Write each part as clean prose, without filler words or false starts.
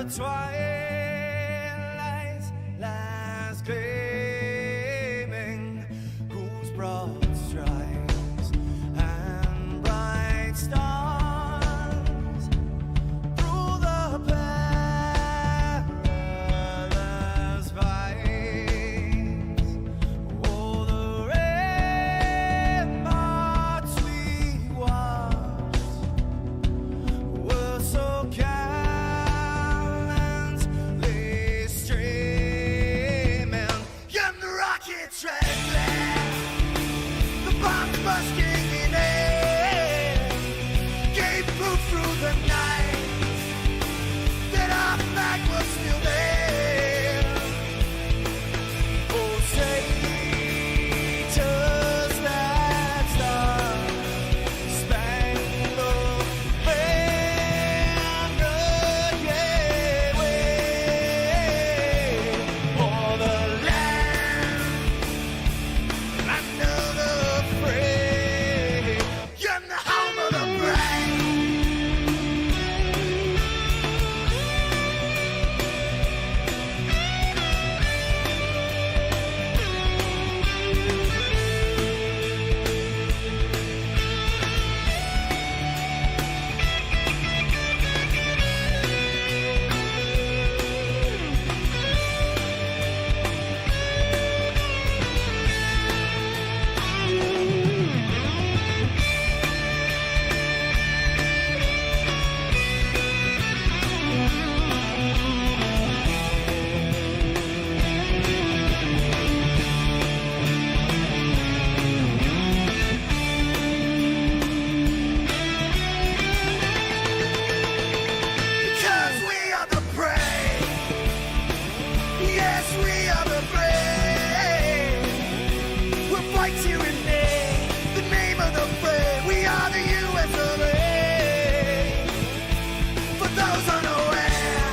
twilight's last gleaming, whose broad stripes and bright stars through the perilous fights. Oh, the ramparts we watched were so gallantly streaming, and the rockets red glare, the bombs bursting in air, gave proof through the night that our flag was still there. Oh, say does that star-spangled banner yet wave o'er the land under the fray, and the home of the brave. Because we are the brave. Yes, we are the brave. We'll fight to rename the name of the brave. We are the US of A. For those unaware,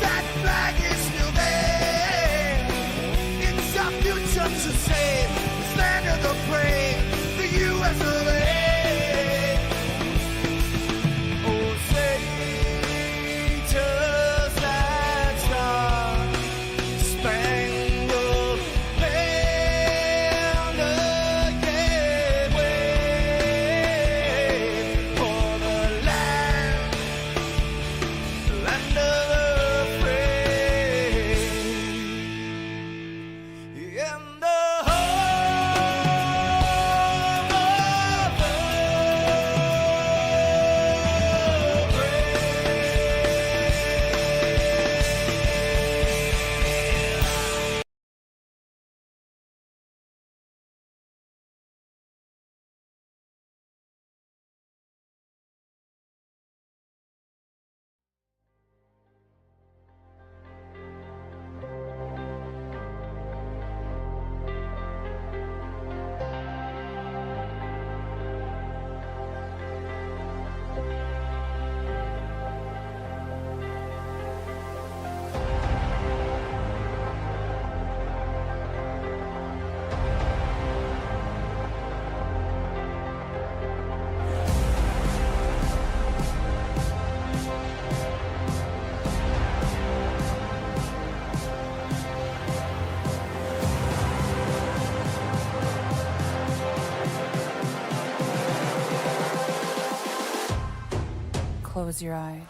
that flag is still there. It's our future to save. This land of the brave, the US of A. Oh, say does that star-spangled banner yet wave o'er the land of the free, and the home of the Close your eyes.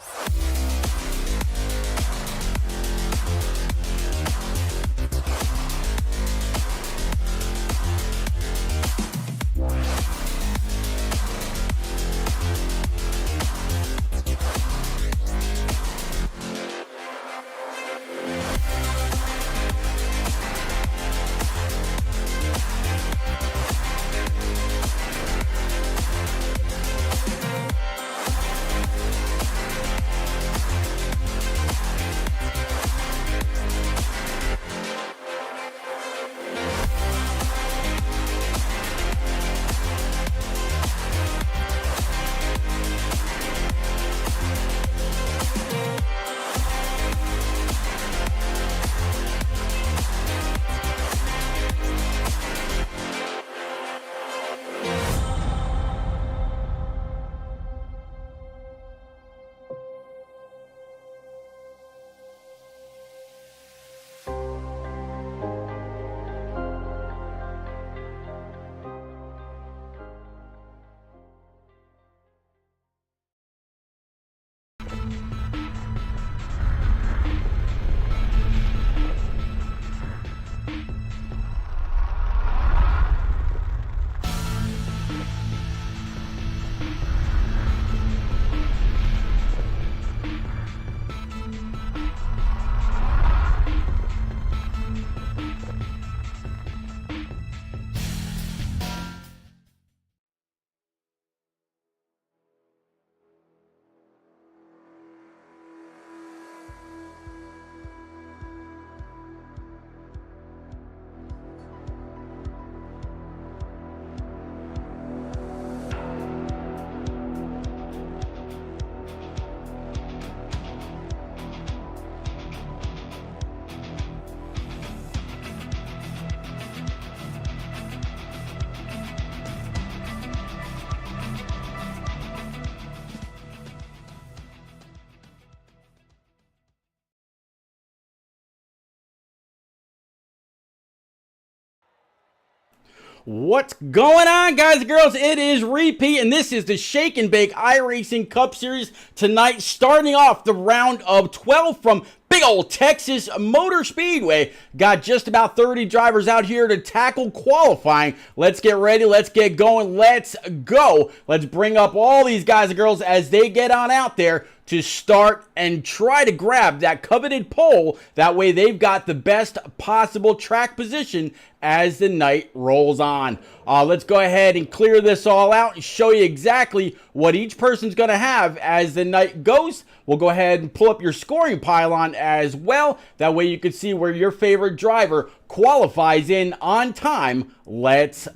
What's going on, guys and girls? It is Repeat, and this is the Shake and Bake iRacing Cup Series tonight, starting off the round of 12 from big old Texas Motor Speedway. Got just about 30 drivers out here to tackle qualifying. Let's get ready. Let's get going. Let's go. Let's bring up all these guys and girls as they get on out there to start and try to grab that coveted pole. That way they've got the best possible track position as the night rolls on. Let's go ahead and clear this all out and show you exactly what each person's going to have as the night goes. We'll go ahead and pull up your scoring pylon as well. That way you can see where your favorite driver qualifies in on time. Let's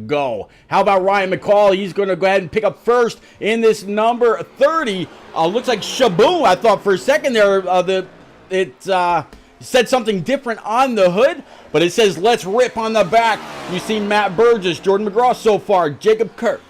go. How about Ryan McCall? He's going to go ahead and pick up first in this number 30. Looks like Shaboom. I thought for a second there it said something different on the hood, but it says let's rip on the back. You see Matt Burgess, Jordan McGraw so far, Jacob Kirk,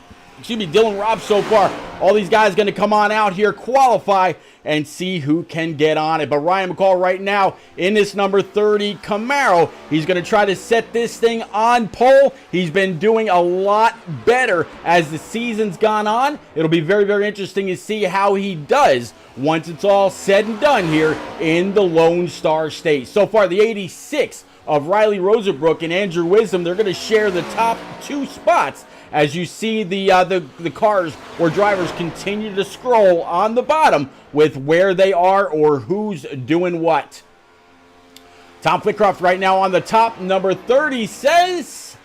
Dylan Robb so far. All these guys going to come on out here, qualify, and see who can get on it. But Ryan McCall right now in this number 30 Camaro, he's going to try to set this thing on pole. He's been doing a lot better as the season's gone on. It'll be very, very interesting to see how he does once it's all said and done here in the Lone Star State. So far, the 86 of Riley Rosenbrook and Andrew Wisdom, they're going to share the top two spots. As you see the cars or drivers continue to scroll on the bottom with where they are or who's doing what. Tom Flitcroft right now on the top, number 30, says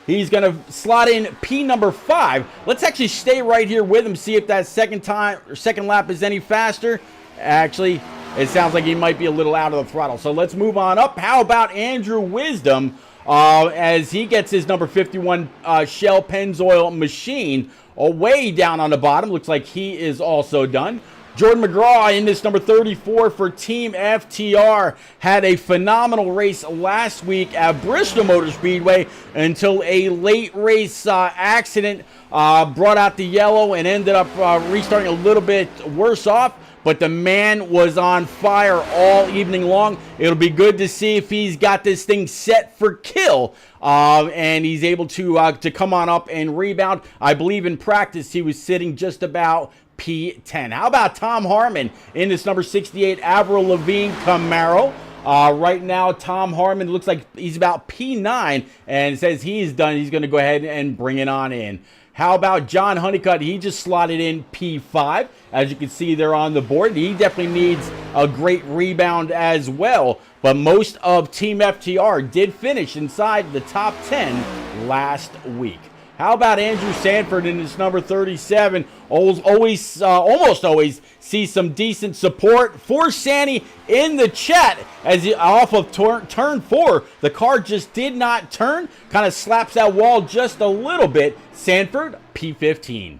he's going to slot in P number 5. Let's actually stay right here with him, see if that second lap is any faster. Actually, it sounds like he might be a little out of the throttle. So let's move on up. How about Andrew Wisdom? As he gets his number 51 Shell Pennzoil machine way down on the bottom. Looks like he is also done. Jordan McGraw in this number 34 for Team FTR had a phenomenal race last week at Bristol Motor Speedway until a late race accident brought out the yellow and ended up restarting a little bit worse off. But the man was on fire all evening long. It'll be good to see if he's got this thing set for kill. And he's able to come on up and rebound. I believe in practice he was sitting just about P10. How about Tom Harmon in this number 68 Avril Lavigne Camaro? Right now, Tom Harmon looks like he's about P9 and says he's done. He's going to go ahead and bring it on in. How about John Honeycutt? He just slotted in P5. As you can see there on the board, he definitely needs a great rebound as well. But most of Team FTR did finish inside the top 10 last week. How about Andrew Sanford in his number 37? Almost always see some decent support for Sandy in the chat as he, off of turn 4. The car just did not turn. Kind of slaps that wall just a little bit. Sanford, P15.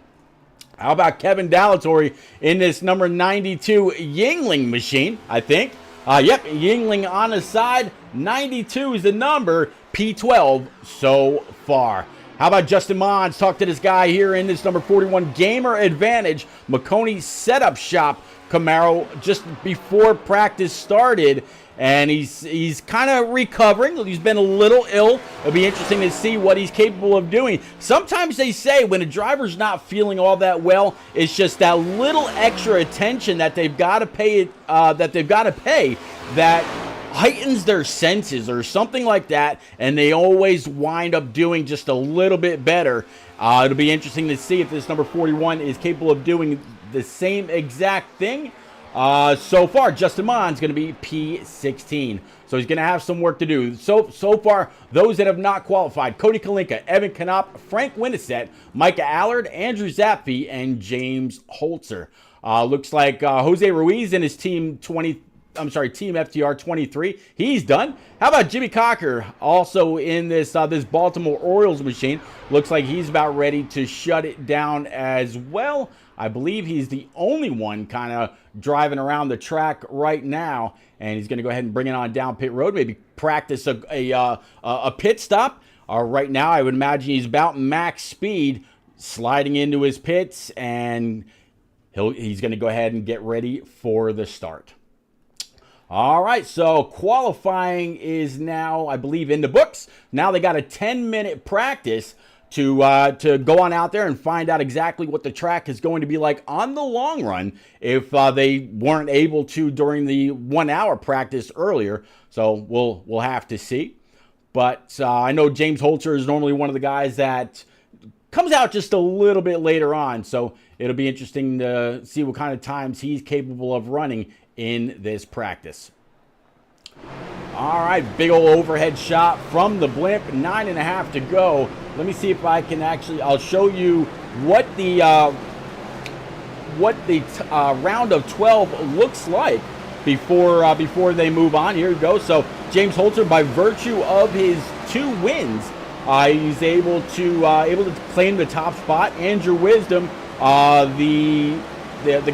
How about Kevin Dalatory in this number 92 Yingling machine, I think. Yep, Yingling on the side. 92 is the number. P12 so far. How about Justin Mons? Talk to this guy here in this number 41 Gamer Advantage McConey Setup Shop Camaro just before practice started. And he's kind of recovering. He's been a little ill. It'll be interesting to see what he's capable of doing. Sometimes they say when a driver's not feeling all that well, it's just that little extra attention that they've got to pay. That heightens their senses or something like that, and they always wind up doing just a little bit better. It'll be interesting to see if this number 41 is capable of doing the same exact thing. So far, Justin Mon's going to be P16. So he's going to have some work to do. So far, those that have not qualified: Cody Kalinka, Evan Knopf, Frank Winnisett, Micah Allard, Andrew Zappi, and James Holzer. Looks like Jose Ruiz and his Team FTR 23. He's done. How about Jimmy Cocker? Also in this Baltimore Orioles machine. Looks like he's about ready to shut it down as well. I believe he's the only one kind of driving around the track right now. And he's going to go ahead and bring it on down pit road. Maybe practice a pit stop. Right now, I would imagine he's about max speed, sliding into his pits. And he's going to go ahead and get ready for the start. All right, so qualifying is now, I believe, in the books. Now they got a 10-minute practice to go on out there and find out exactly what the track is going to be like on the long run if they weren't able to during the 1 hour practice earlier. So we'll have to see. But I know James Holzer is normally one of the guys that comes out just a little bit later on. So it'll be interesting to see what kind of times he's capable of running in this practice. All right, big old overhead shot from the blimp, 9.5 to go. Let me see if I can I'll show you what the round of 12 looks like before they move on. Here we go. So James Holzer, by virtue of his 2 wins, he's able to claim the top spot. Andrew Wisdom, the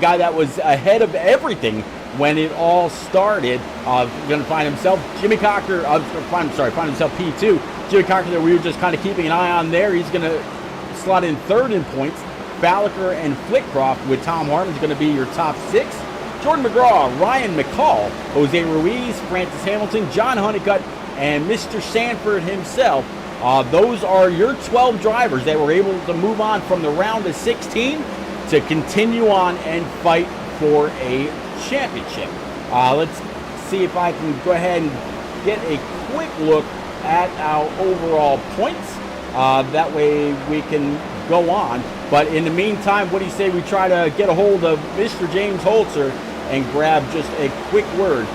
guy that was ahead of everything when it all started, going to find himself Jimmy Cocker. Find himself P2. Jimmy Cocker, that we were just kind of keeping an eye on there. He's going to slot in 3rd in points. Falliker and Flitcroft with Tom Harmon's going to be your top 6. Jordan McGraw, Ryan McCall, Jose Ruiz, Francis Hamilton, John Honeycutt, and Mr. Sanford himself. Those are your 12 drivers that were able to move on from the round of 16 to continue on and fight for a championship. Let's see if I can go ahead and get a quick look at our overall points. That way we can go on. But in the meantime, what do you say we try to get a hold of Mr. James Holzer and grab just a quick word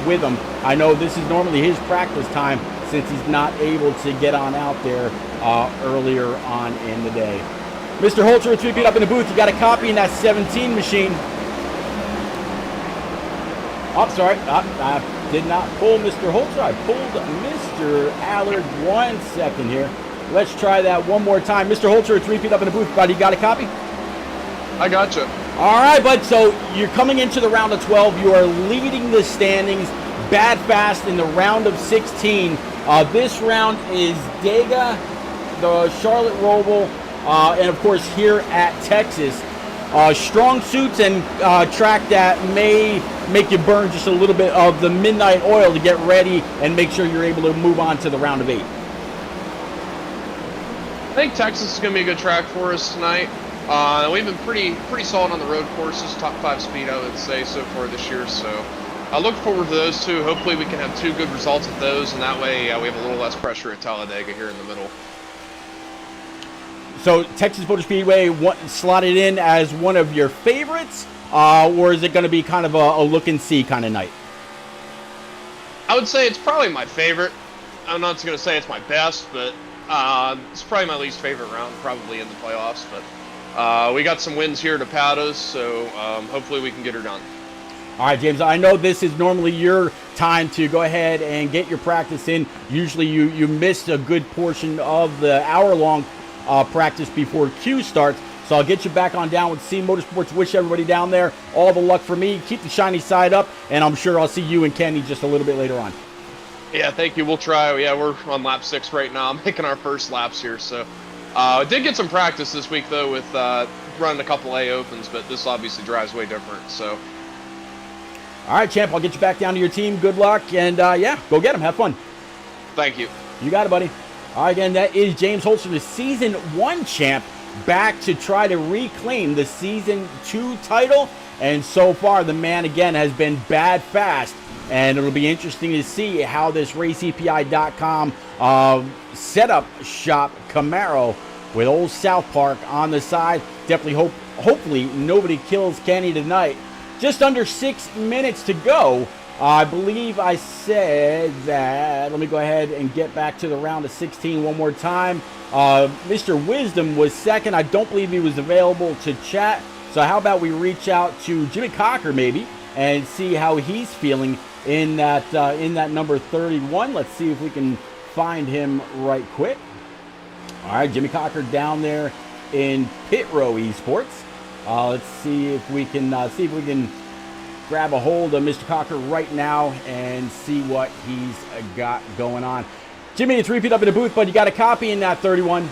with him. I know this is normally his practice time since he's not able to get on out there earlier on in the day. Mr. Holzer, it's repeat up in the booth. You got a copy in that 17 machine. Oh, sorry. I did not pull Mr. Holzer. I pulled Mr. Allard. 1 second here. Let's try that one more time. Mr. Holzer, it's repeat up in the booth. Buddy, you got a copy? I gotcha. All right, bud. So you're coming into the round of 12. You are leading the standings bad fast in the round of 16. This round is Dega, the Charlotte Roval, and of course here at Texas. Strong suits and track that may make you burn just a little bit of the midnight oil to get ready and make sure you're able to move on to the round of 8. I think Texas is going to be a good track for us tonight. We've been pretty solid on the road courses, top 5 speed I would say so far this year. So I look forward to those 2. Hopefully we can have 2 good results at those, and that way we have a little less pressure at Talladega here in the middle. So Texas Motor Speedway slotted in as one of your favorites, or is it going to be kind of a look and see kind of night? I would say it's probably my favorite. I'm not going to say it's my best, but it's probably my least favorite round, probably in the playoffs. But we got some wins here to pat us, so hopefully we can get her done. All right, James, I know this is normally your time to go ahead and get your practice in. Usually you missed a good portion of the hour-long practice before Q starts. So I'll get you back on down with C Motorsports. Wish everybody down there all the luck for me. Keep the shiny side up, and I'm sure I'll see you and Kenny just a little bit later on. Yeah, thank you. We'll try. Yeah, we're on lap 6 right now. I'm making our first laps here. So I did get some practice this week, though, with running a couple A Opens, but this obviously drives way different. So. All right, champ, I'll get you back down to your team. Good luck, and yeah, go get them. Have fun. Thank you. You got it, buddy. All right, again, that is James Holzer, the Season 1 champ, back to try to reclaim the Season 2 title. And so far, the man, again, has been bad fast. And it'll be interesting to see how this RaceEPI.com setup shop Camaro with old South Park on the side. Definitely hopefully nobody kills Kenny tonight. Just under 6 minutes to go. I believe I said that. Let me go ahead and get back to the round of 16 one more time. Mr. Wisdom was second. I don't believe he was available to chat. So how about we reach out to Jimmy Cocker maybe and see how he's feeling in that number 31. Let's see if we can find him right quick. All right, Jimmy Cocker down there in Pit Row Esports. Let's see if we can grab a hold of Mr. Cocker right now and see what he's got going on. Jimmy, it's repeat up in the booth, but you got a copy in that 31.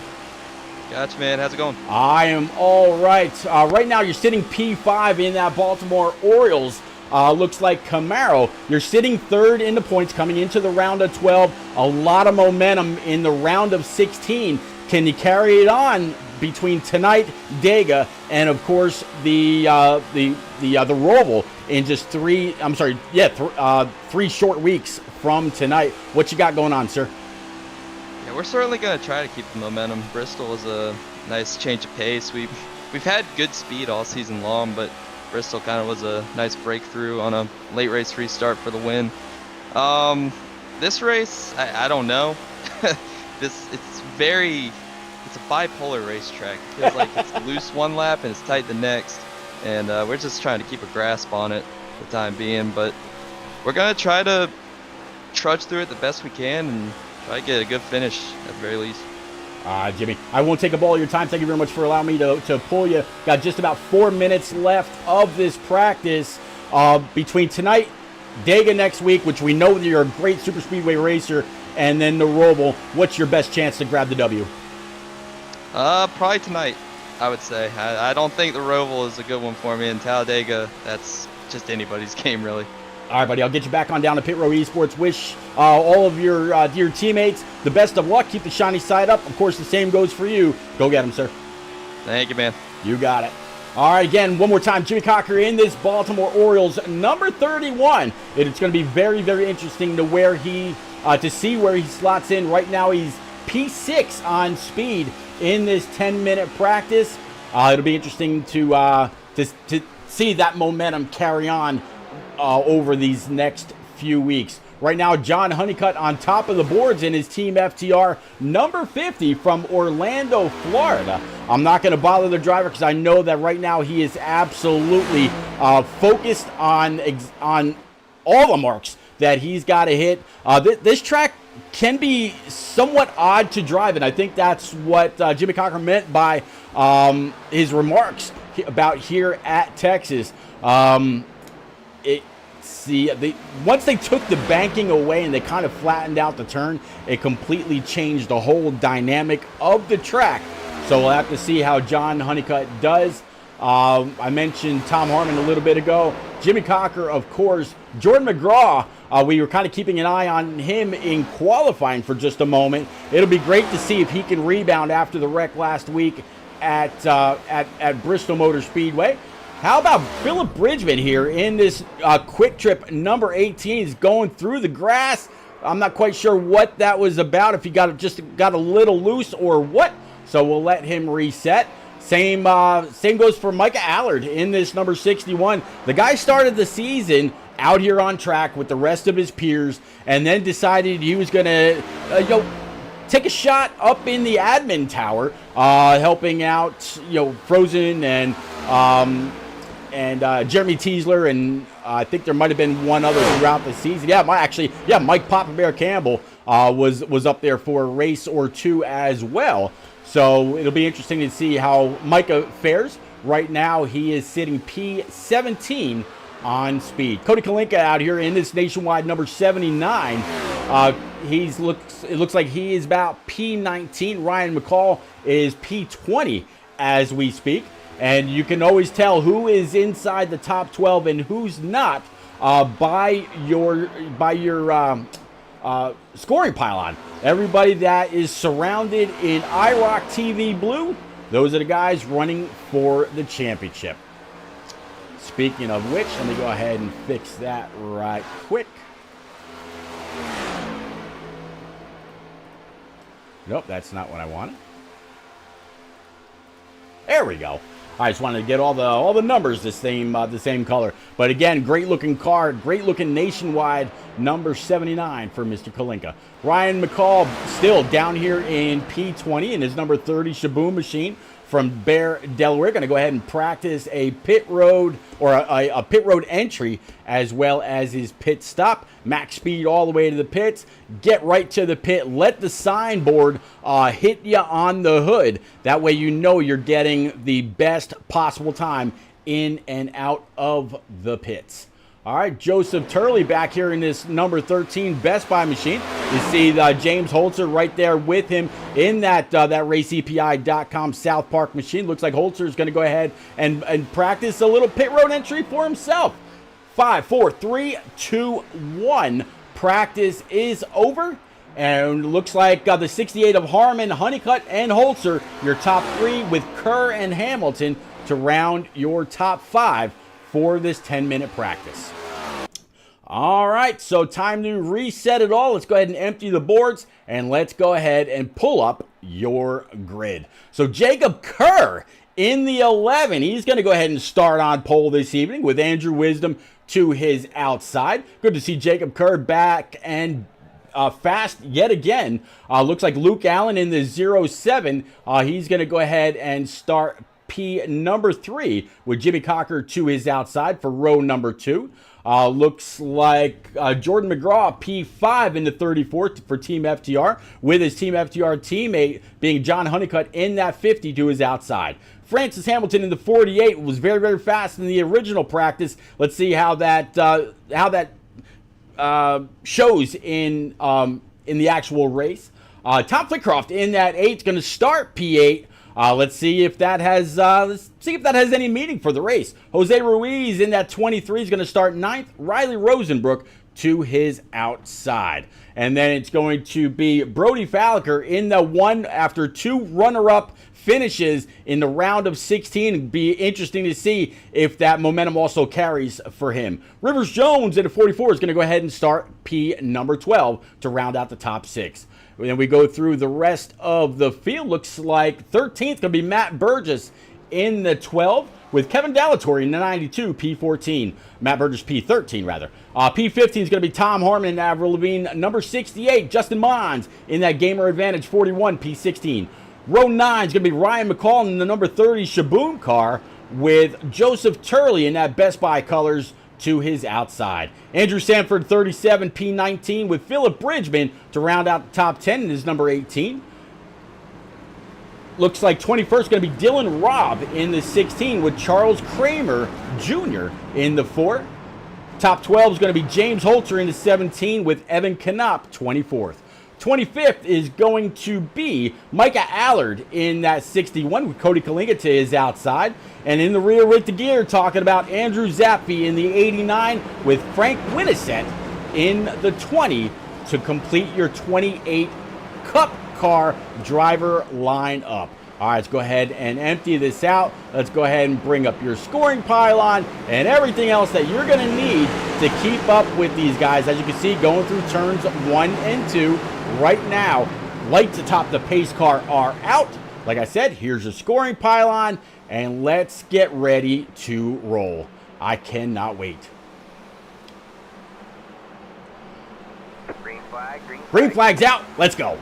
Gotcha, man. How's it going? I am all right. Right now, you're sitting P5 in that Baltimore Orioles. looks like Camaro, you're sitting third in the points coming into the round of 12. A lot of momentum in the round of 16. Can you carry it on between tonight, Dega, and of course the Roval in just 3 short weeks from tonight? What you got going on, sir? Yeah, we're certainly going to try to keep the momentum. Bristol was a nice change of pace. We've had good speed all season long, but Bristol kind of was a nice breakthrough on a late race restart for the win. This race, I don't know. It's a bipolar racetrack. It feels like it's loose one lap and it's tight the next, and we're just trying to keep a grasp on it for the time being. But we're gonna try to trudge through it the best we can and try to get a good finish at the very least. Jimmy, I won't take up all your time. Thank you very much for allowing me to pull you. Got just about 4 minutes left of this practice. Between tonight, Dega next week, which we know that you're a great super speedway racer, and then the Roval, what's your best chance to grab the W? Probably tonight, I would say. I don't think the Roval is a good one for me. In Talladega, that's just anybody's game, really. All right, buddy, I'll get you back on down to Pit Row Esports. Wish all of your teammates the best of luck. Keep the shiny side up. Of course, the same goes for you. Go get them, sir. Thank you, man. You got it. All right, again, one more time, Jimmy Cocker in this Baltimore Orioles number 31. It's going to be very, very interesting to see where he slots in. Right now, he's P6 on speed in this 10-minute practice. It'll be interesting to see that momentum carry on over these next few weeks. Right now, John Honeycutt on top of the boards in his Team FTR number 50 from Orlando, Florida. I'm not going to bother the driver because I know that right now he is absolutely focused on all the marks that he's got to hit. This track can be somewhat odd to drive, and I think that's what Jimmy Cocker meant by his remarks about here at Texas. Once they took the banking away and they kind of flattened out the turn, it completely changed the whole dynamic of the track. So we'll have to see how John Honeycutt does. I mentioned Tom Harmon a little bit ago. Jimmy Cocker, of course. Jordan McGraw, we were kind of keeping an eye on him in qualifying for just a moment. It'll be great to see if he can rebound after the wreck last week at Bristol Motor Speedway. How about Philip Bridgman here in this quick trip number 18? He's going through the grass. I'm not quite sure what that was about, if he got a little loose or what. So we'll let him reset. Same goes for Micah Allard in this number 61. The guy started the season out here on track with the rest of his peers, and then decided he was going to take a shot up in the admin tower, helping out Frozen and Jeremy Teasler, and I think there might have been one other throughout the season. Mike Papa Bear Campbell was up there for a race or two as well. So it'll be interesting to see how Micah fares. Right now, he is sitting P17 on speed. Cody Kalinka out here in this nationwide number 79. It looks like he is about P19. Ryan McCall is P20 as we speak. And you can always tell who is inside the top 12 and who's not by your scoring pylon. Everybody that is surrounded in IROC TV blue, those are the guys running for the championship. Speaking of which, let me go ahead and fix that right quick. Nope, that's not what I wanted. There we go. I just wanted to get all the numbers the same color. But again, great looking car, great looking nationwide number 79 for Mr. Kalinka. Ryan McCall still down here in P20 in his number 30 Shaboom machine from Bear, Delaware. Going to go ahead and practice a pit road or a pit road entry as well as his pit stop. Max speed all the way to the pits. Get right to the pit. Let the signboard hit you on the hood. That way you know you're getting the best possible time in and out of the pits. All right, Joseph Turley back here in this number 13 Best Buy machine. You see James Holzer right there with him in that RaceEPI.com South Park machine. Looks like Holzer is going to go ahead and practice a little pit road entry for himself. 5, 4, 3, 2, 1. Practice is over. And looks like the 68 of Harmon, Honeycutt, and Holzer, your top 3 with Kerr and Hamilton to round your top 5 for this 10-minute practice. All right, so time to reset it all. Let's go ahead and empty the boards, and let's go ahead and pull up your grid. So Jacob Kerr in the 11. He's going to go ahead and start on pole this evening with Andrew Wisdom to his outside. Good to see Jacob Kerr back and fast yet again. Looks like Luke Allen in the 07. He's going to go ahead and start P number 3 with Jimmy Cocker to his outside for row number 2. Looks like Jordan McGraw, P5 in the 34 for Team FTR, with his Team FTR teammate being John Honeycutt in that 50 to his outside. Francis Hamilton in the 48 was very, very fast in the original practice. Let's see how that shows in the actual race. Tom Flitcroft in that 8 is going to start P8. Let's see if that has any meaning for the race. Jose Ruiz in that 23 is going to start 9th. Riley Rosenbrook to his outside. And then it's going to be Brody Falliker in the 1 after 2 runner-up finishes in the round of 16. It'd be interesting to see if that momentum also carries for him. Rivers Jones in the 44 is going to go ahead and start P number 12 to round out the top 6. Then we go through the rest of the field. Looks like 13th going to be Matt Burgess in the 12 with Kevin Dallatore in the 92, P14. Matt Burgess, P13 rather. P15 is going to be Tom Harmon and Avril Lavigne. Number 68, Justin Mons in that Gamer Advantage 41, P16. Row 9 is going to be Ryan McCall in the number 30 Shaboom car with Joseph Turley in that Best Buy colors to his outside. Andrew Sanford, 37, P19 with Philip Bridgman to round out the top 10 in his number 18. Looks like 21st going to be Dylan Robb in the 16 with Charles Kramer Jr. in the 4. Top 12 is going to be James Holter in the 17 with Evan Knopp, 24th. 25th is going to be Micah Allard in that 61 with Cody Kalinga to his outside. And in the rear with the gear, talking about Andrew Zappi in the 89 with Frank Winnisett in the 20 to complete your 28 Cup car driver lineup. All right, let's go ahead and empty this out. Let's go ahead and bring up your scoring pylon and everything else that you're going to need to keep up with these guys. As you can see, going through turns 1 and 2 right now. Lights atop the pace car are out. Like I said, here's your scoring pylon, and let's get ready to roll. I cannot wait. Green flag, green flag. Green flag's out. Let's go.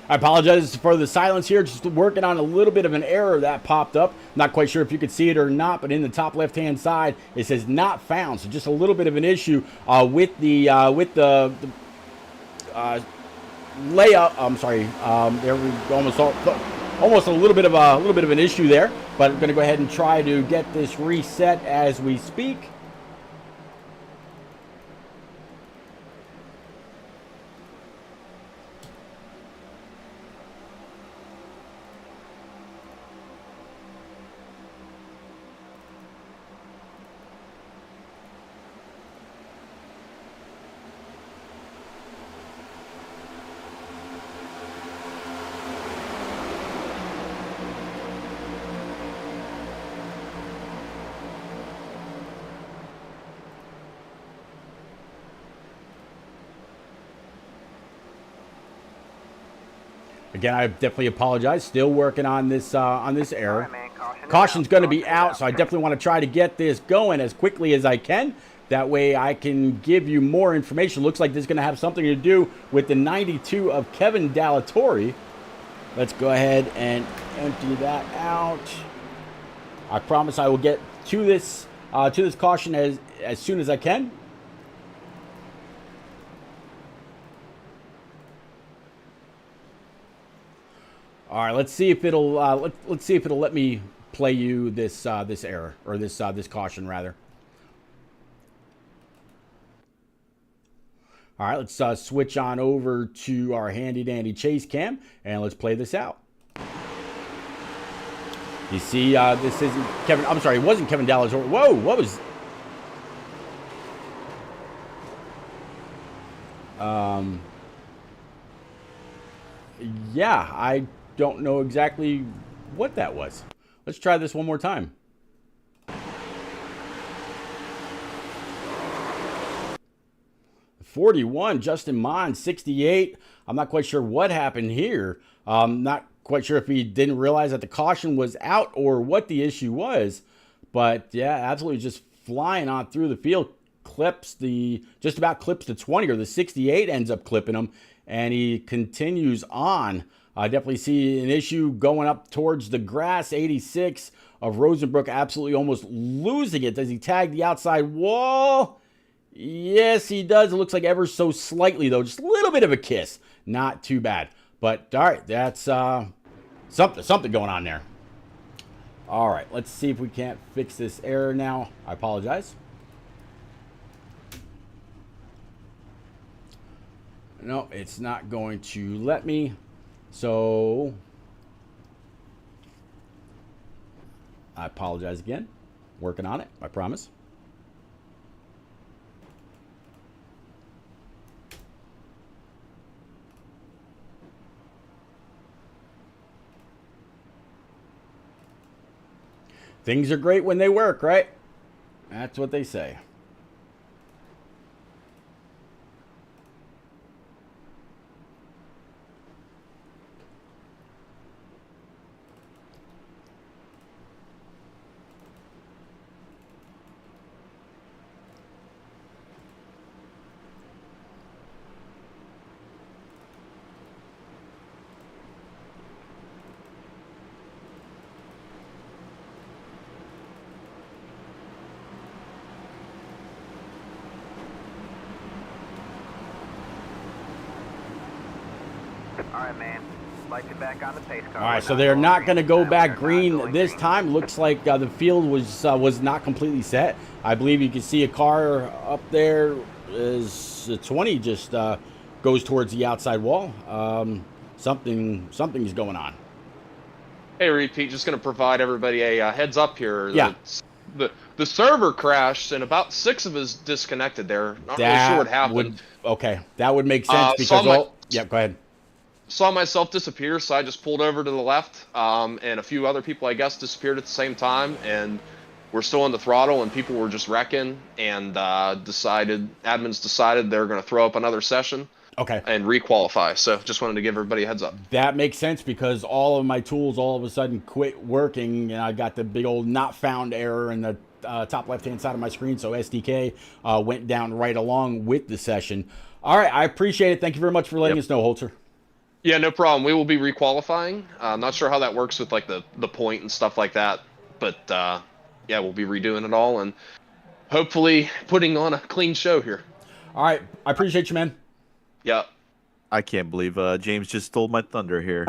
I apologize for the silence here. Just working on a little bit of an error that popped up. Not quite sure if you could see it or not, but in the top left-hand side, it says not found. So just a little bit of an issue with the layout. I'm sorry. There we almost a little bit of an issue there. But I'm going to go ahead and try to get this reset as we speak. Again, I definitely apologize. Still working on this error. Alright, man, caution Caution's going to be out, so I definitely want to try to get this going as quickly as I can. That way I can give you more information. Looks like this is going to have something to do with the 92 of Kevin Dallatore. Let's go ahead and empty that out. I promise I will get to this caution as soon as I can. All right, let's see if it'll let's see if it'll let me play you this this error, or this caution rather. All right, let's switch on over to our handy dandy chase cam and let's play this out. You see, this isn't Kevin. I'm sorry, it wasn't Kevin Dallatore. Whoa, what was? Yeah, I don't know exactly what that was. Let's try this one more time. '41, Justin Mon, 68. I'm not quite sure what happened here. Not quite sure if he didn't realize that the caution was out or what the issue was. But yeah, absolutely just flying on through the field. Just about clips the 20, or the 68 ends up clipping him. And he continues on. I definitely see an issue going up towards the grass. 86 of Rosenbrook absolutely almost losing it. Does he tag the outside wall? Yes, he does. It looks like ever so slightly, though. Just a little bit of a kiss. Not too bad. But, all right, that's something going on there. All right, let's see if we can't fix this error now. I apologize. No, it's not going to let me. So, I apologize again. Working on it, I promise. Things are great when they work, right? That's what they say. All right, man. Lights it back on the pace car. All right, so they're not going to go back green this time. Looks like the field was not completely set. I believe you can see a car up there as the 20 just goes towards the outside wall. Something's going on. Hey, Repeat, just going to provide everybody a heads up here. Yeah. The server crashed and about 6 of us disconnected there. Not really sure what happened. Okay, that would make sense because yeah, go ahead. Saw myself disappear, so I just pulled over to the left, and a few other people, I guess, disappeared at the same time, and we're still on the throttle, and people were just wrecking, and admins decided they were going to throw up another session. Okay. And requalify. So just wanted to give everybody a heads up. That makes sense because all of my tools all of a sudden quit working, and I got the big old not found error in the top left-hand side of my screen, so SDK went down right along with the session. All right, I appreciate it. Thank you very much for letting us know, Holzer. Yeah, no problem. We will be requalifying. I'm not sure how that works with like the point and stuff like that, but yeah, we'll be redoing it all and hopefully putting on a clean show here. All right, I appreciate you, man. Yeah. I can't believe James just stole my thunder here.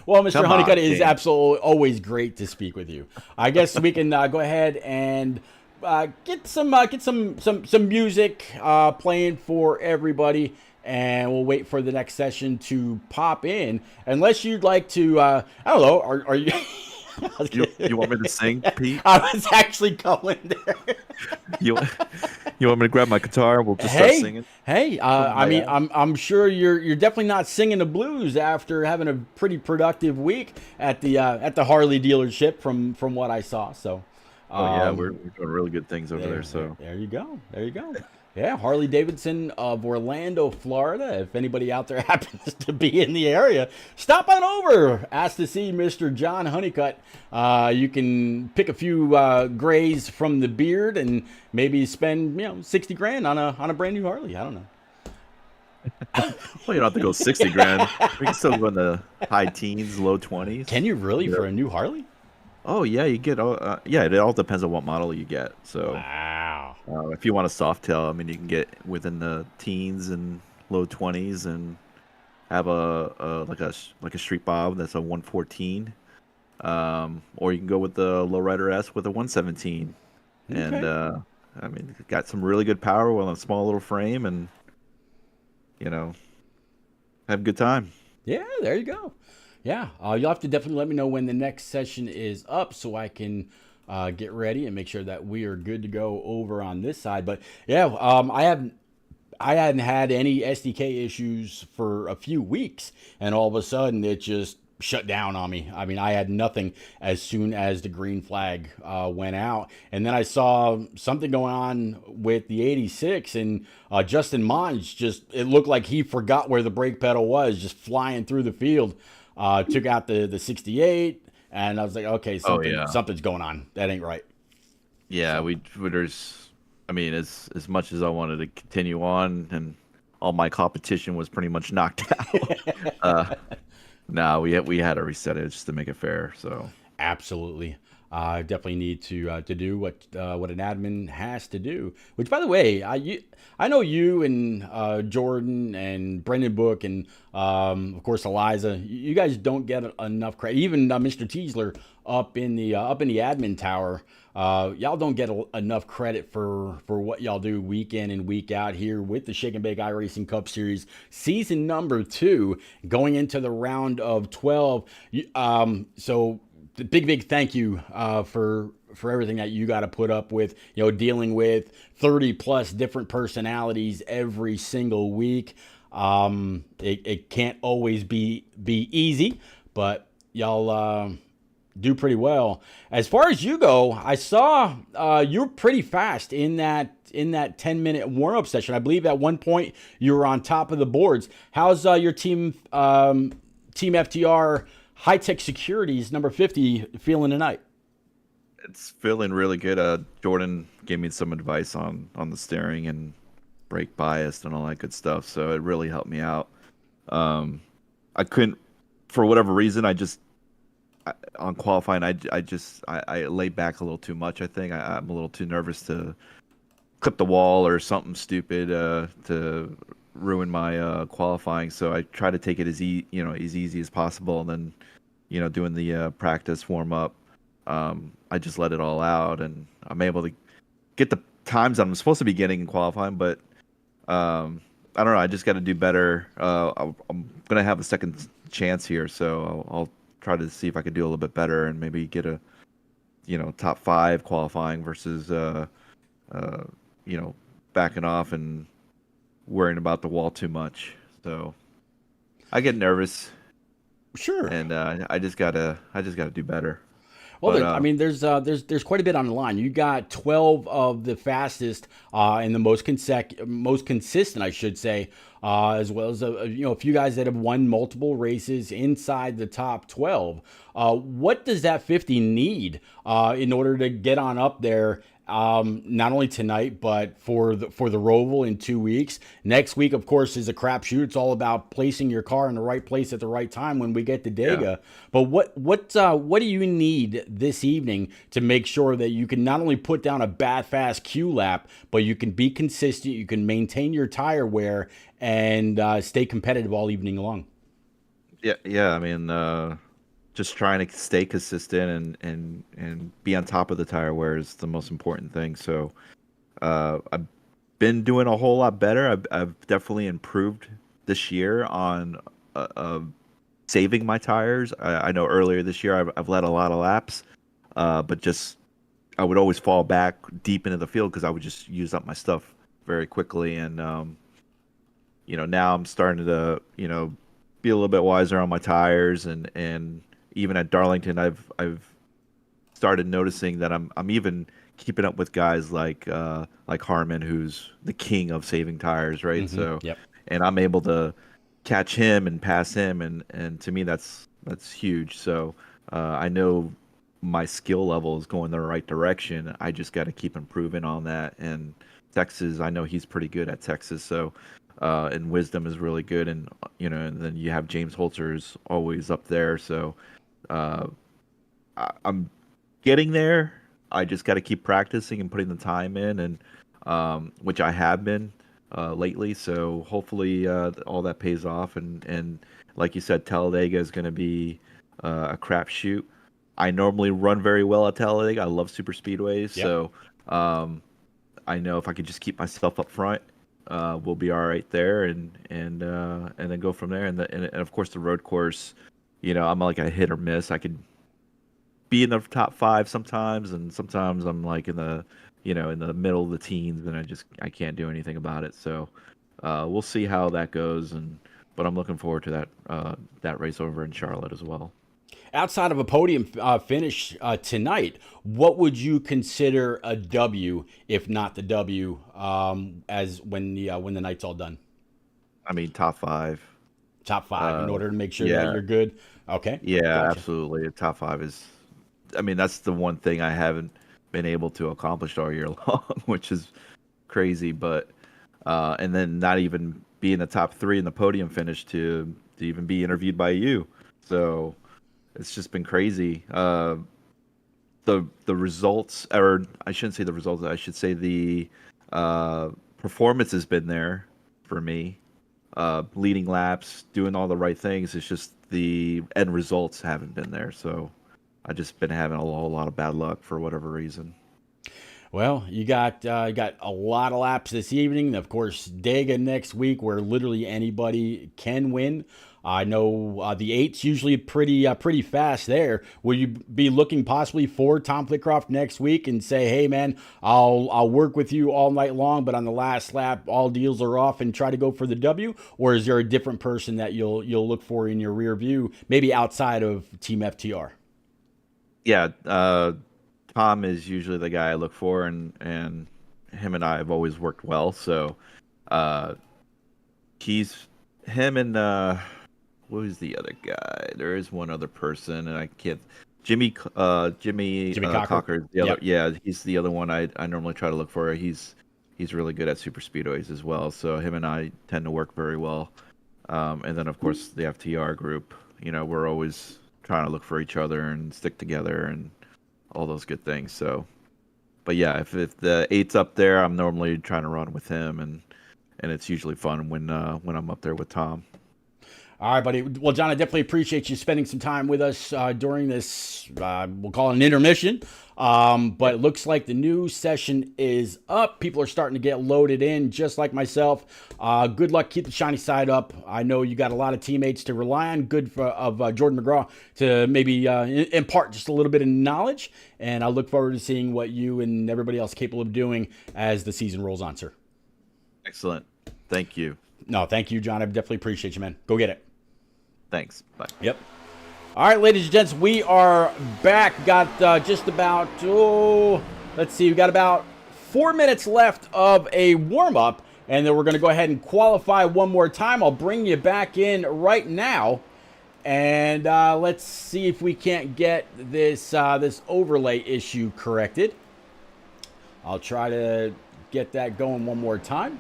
Well, Mr. Honeycutt, it is absolutely always great to speak with you. I guess we can go ahead and get some music playing for everybody, and we'll wait for the next session to pop in. Unless you'd like to, I don't know, are you? You want me to sing, Pete? I was actually going there. You want me to grab my guitar and we'll just start singing? Hey, I mean, I'm sure you're definitely not singing the blues after having a pretty productive week at the Harley dealership from what I saw. So, yeah, we're doing really good things over there. So there you go. Yeah, Harley Davidson of Orlando, Florida. If anybody out there happens to be in the area, stop on over. Ask to see Mr. John Honeycutt. You can pick a few grays from the beard and maybe spend 60 grand on a brand new Harley. I don't know. Well, you don't have to go 60 grand. We can still go in the high teens, low 20s. Can you really for a new Harley? Oh yeah, you get. Yeah, it all depends on what model you get. So Wow. if you want a soft tail, I mean, you can get within the teens and low 20s and have a like a street bob that's a 114. Or you can go with the lowrider S with a 117. And Okay. I mean, it got some really good power on a small little frame, and have a good time. Yeah, there you go. Yeah, you'll have to definitely let me know when the next session is up so I can get ready and make sure that we are good to go over on this side. But yeah, I hadn't had any SDK issues for a few weeks, and all of a sudden it just shut down on me. I mean, I had nothing as soon as the green flag went out, and then I saw something going on with the 86, and Justin Monge it looked like he forgot where the brake pedal was, just flying through the field. Took out the 68, and I was like, okay, something's going on. That ain't right. Yeah, there's. I mean, as much as I wanted to continue on, and all my competition was pretty much knocked out. No, we had to reset it just to make it fair. So Absolutely. I definitely need to do what an admin has to do. Which, by the way, I know you and Jordan and Brendan Book and of course Eliza. You guys don't get enough credit. Even Mr. Teasler up in the admin tower. Y'all don't get enough credit for what y'all do week in and week out here with the Shake and Bake iRacing Cup Series season number 2, going into the round of 12. So big thank you for everything that you got to put up with, dealing with 30 plus different personalities every single week. It can't always be easy, but y'all do pretty well. As far as you go, I saw you're pretty fast in that 10-minute warm-up session. I believe at one point you were on top of the boards. How's your team FTR High Tech Securities number 50 feeling tonight? it's feeling really good. Jordan gave me some advice on the steering and brake bias and all that good stuff, so it really helped me out. I couldn't, for whatever reason, on qualifying, I laid back a little too much. I think I'm a little too nervous to clip the wall or something stupid to ruin my qualifying. So I try to take it as easy as possible, and then doing the practice warm up, I just let it all out, and I'm able to get the times I'm supposed to be getting in qualifying. But I don't know. I just got to do better. I'm gonna have a second chance here, so I'll try to see if I could do a little bit better and maybe get a top 5 qualifying versus backing off and worrying about the wall too much. So I get nervous. Sure. And I just gotta do better. Well, But, there's quite a bit on the line. You got 12 of the fastest and the most consistent, I should say, as well as a few guys that have won multiple races inside the top 12. What does that 50 need in order to get on up there? Not only tonight, but for the Roval in 2 weeks. Next week, of course, is a crapshoot. It's all about placing your car in the right place at the right time when we get to Dega. Yeah. But what do you need this evening to make sure that you can not only put down a bad fast Q lap, but you can be consistent, you can maintain your tire wear, and stay competitive all evening long? yeah. I mean, just trying to stay consistent and be on top of the tire wear is the most important thing. So I've been doing a whole lot better. I've definitely improved this year on saving my tires. I know earlier this year I've led a lot of laps, but just I would always fall back deep into the field because I would just use up my stuff very quickly. And now I'm starting to be a little bit wiser on my tires, and even at Darlington, I've started noticing that I'm even keeping up with guys like Harmon, who's the king of saving tires, right? So, Yep. and I'm able to catch him and pass him, and to me that's huge. So I know my skill level is going the right direction. I just got to keep improving on that. And Texas, I know he's pretty good at Texas. So and Wisdom is really good, and and then you have James Holter's always up there. So I'm getting there. I just got to keep practicing and putting the time in, and which I have been lately. So hopefully all that pays off. And like you said, Talladega is going to be a crapshoot. I normally run very well at Talladega. I love super speedways. Yep. So I know if I could just keep myself up front, we'll be all right there, and then go from there. And of course the road course, I'm like a hit or miss. I could be in the top 5 sometimes, and sometimes I'm like in the in the middle of the teens, and I can't do anything about it. So we'll see how that goes, but I'm looking forward to that race over in Charlotte as well. Outside of a podium finish tonight, what would you consider a W, if not the W, as when the night's all done? I mean, top 5. Top 5 in order to make sure yeah. that you're good. Okay. Yeah, Gotcha. absolutely. Top 5 is, I mean, that's the one thing I haven't been able to accomplish all year long, which is crazy. But and then not even be in the top 3 in the podium finish to even be interviewed by you. So it's just been crazy. The results, or I shouldn't say the results. I should say the performance has been there for me. Leading laps, doing all the right things. It's just the end results haven't been there. So I've just been having a whole lot of bad luck for whatever reason. Well, you got a lot of laps this evening. Of course, Dega next week, where literally anybody can win. I know the 8's usually pretty fast there. Will you be looking possibly for Tom Flitcroft next week and say, hey man, I'll work with you all night long, but on the last lap all deals are off, and try to go for the W? Or is there a different person that you'll look for in your rear view, maybe outside of Team FTR? Yeah, Tom is usually the guy I look for, and him and I have always worked well. So him and who's the other guy? There is one other person, and I can't. Jimmy Cocker is the other. Yep. Yeah, he's the other one I normally try to look for. He's really good at super speedways as well. So him and I tend to work very well. And then of course the FTR group. We're always trying to look for each other and stick together and all those good things. So, but yeah, if the 8's up there, I'm normally trying to run with him, and it's usually fun when I'm up there with Tom. All right, buddy. Well, John, I definitely appreciate you spending some time with us during this, we'll call it an intermission. But it looks like the new session is up. People are starting to get loaded in, just like myself. Good luck. Keep the shiny side up. I know you got a lot of teammates to rely on. Good of Jordan McGraw to maybe impart just a little bit of knowledge. And I look forward to seeing what you and everybody else capable of doing as the season rolls on, sir. Excellent. Thank you. No, thank you, John. I definitely appreciate you, man. Go get it. Thanks. Bye. Yep. All right, ladies and gents, we are back. Got just about, let's see, we got about 4 minutes left of a warm-up, and then we're going to go ahead and qualify one more time. I'll bring you back in right now, and let's see if we can't get this this overlay issue corrected. I'll try to get that going one more time.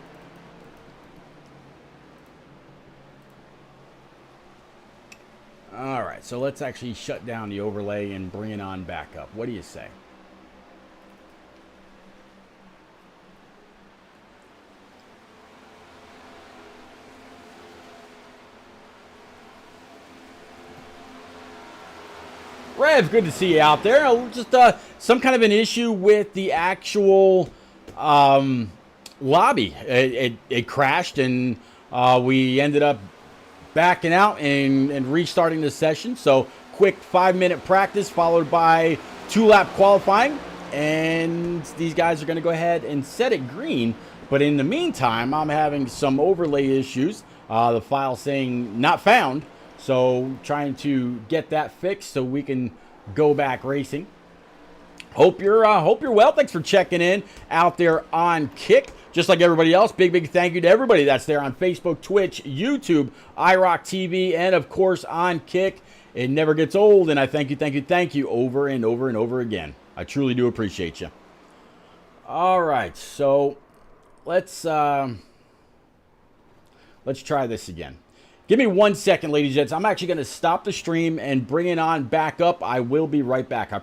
All right, so let's actually shut down the overlay and bring it on back up. What do you say? Rev, good to see you out there. Just some kind of an issue with the actual lobby. It crashed, and we ended up backing out and restarting the session. So quick 5-minute practice followed by 2-lap qualifying, and these guys are going to go ahead and set it green. But in the meantime, I'm having some overlay issues. The file saying not found, so trying to get that fixed so we can go back racing. Hope you're well. Thanks for checking in out there on Kick. Just like everybody else, big thank you to everybody that's there on Facebook, Twitch, YouTube, IROC TV, and of course on Kick. It never gets old, and I thank you over and over again. I truly do appreciate you. All right, so let's try this again. Give me 1 second, ladies and gents. I'm actually going to stop the stream and bring it on back up. I will be right back.